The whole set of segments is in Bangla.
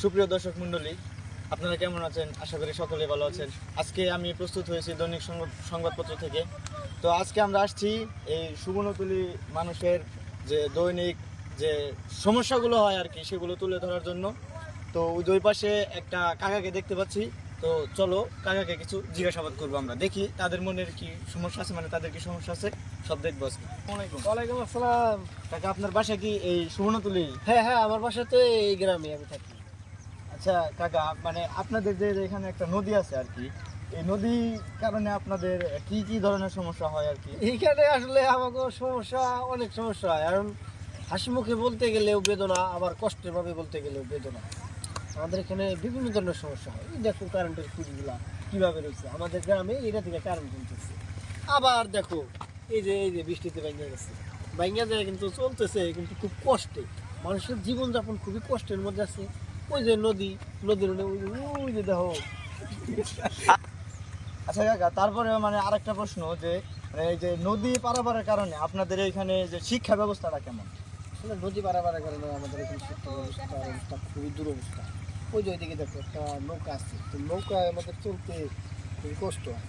সুপ্রিয় দর্শক মণ্ডলী, আপনারা কেমন আছেন? আশা করি সকলে ভালো আছেন। আজকে আমি প্রস্তুত হয়েছি দৈনিক সংবাদপত্র থেকে। তো আজকে আমরা আসছি এই সুবর্ণতলী মানুষের যে দৈনিক যে সমস্যাগুলো হয় আর কি, সেগুলো তুলে ধরার জন্য। তো ওই দুই পাশে একটা কাকাকে দেখতে পাচ্ছি। তো চলো কাকাকে কিছু জিজ্ঞাসাবাদ করবো, আমরা দেখি তাদের মনের কি সমস্যা আছে, মানে তাদের কি সমস্যা আছে সব দেখবো আজকে। ওয়ালাইকুম আসসালাম। কাকা, আপনার বাসা কি এই সুবর্ণতলী? হ্যাঁ, আমার বাসা তো এই গ্রামে আমি থাকি। আচ্ছা কাকা, মানে আপনাদের যে এখানে একটা নদী আছে আর কি, এই নদীর কারণে আপনাদের কি কি ধরনের সমস্যা হয় আর কি? এইখানে আসলে আমাকে অনেক সমস্যা হয়, কারণ হাসি মুখে বলতে গেলেও বেদনা, আবার কষ্টের ভাবে বলতে গেলেও বেদনা। আমাদের এখানে বিভিন্ন ধরনের সমস্যা হয়। এই দেখো কারেন্টের খুঁজগুলা কিভাবে রয়েছে আমাদের গ্রামে, এটা থেকে কারেন্ট চলতেছে। আবার দেখো এই যে বৃষ্টিতে ভাঙ্গা গেছে, ভাঙ্গা যায় কিন্তু চলতেছে, কিন্তু খুব কষ্টে। মানুষের জীবনযাপন খুবই কষ্টের মধ্যে আছে। ওই যে নদীর ওই যে দেখো। আচ্ছা কাকা, তারপরে মানে আরেকটা প্রশ্ন যে মানে এই যে নদী পারাপারের কারণে আপনাদের এইখানে যে শিক্ষা ব্যবস্থাটা কেমন? আসলে নদী পারাপারের কারণে আমাদের এখানে শিক্ষা অবস্থা খুবই দুরবস্থা। ওই যে ওইদিকে দেখো একটা নৌকা আছে, তো নৌকায় আমাদের চলতে খুবই কষ্ট হয়।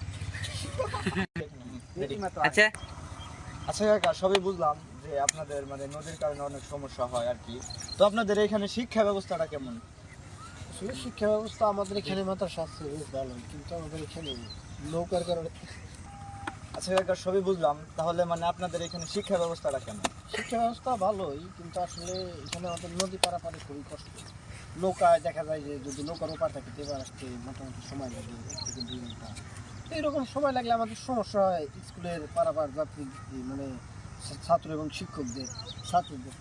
আচ্ছা, আচ্ছা কাকা, সবই বুঝলাম যে আপনাদের মানে নদীর কারণে অনেক সমস্যা হয় আর কি। তো আপনাদের এইখানে শিক্ষা ব্যবস্থাটা কেমন? আসলে শিক্ষা ব্যবস্থা আমাদের এখানে মাদ্রাসা আছে, বেশ ভালো, কিন্তু আমাদের এখানে নৌকার কারণে। আচ্ছা কাকা, সবই বুঝলাম, তাহলে মানে আপনাদের এখানে শিক্ষা ব্যবস্থাটা কেমন? শিক্ষা ব্যবস্থা ভালোই, কিন্তু আসলে এখানে আমাদের নদী পারাপারে খুবই কষ্ট। নৌকায় দেখা যায় যে যদি নৌকার ওপার থাকে এবার আসতে মোটামুটি সময় লাগে 1 থেকে 2 ঘন্টা। এইরকম সময় লাগলে আমাদের সমস্যা হয় স্কুলের পারাপার যাত্রী, মানে ছাত্র এবং শিক্ষকদের ছাত্রদের।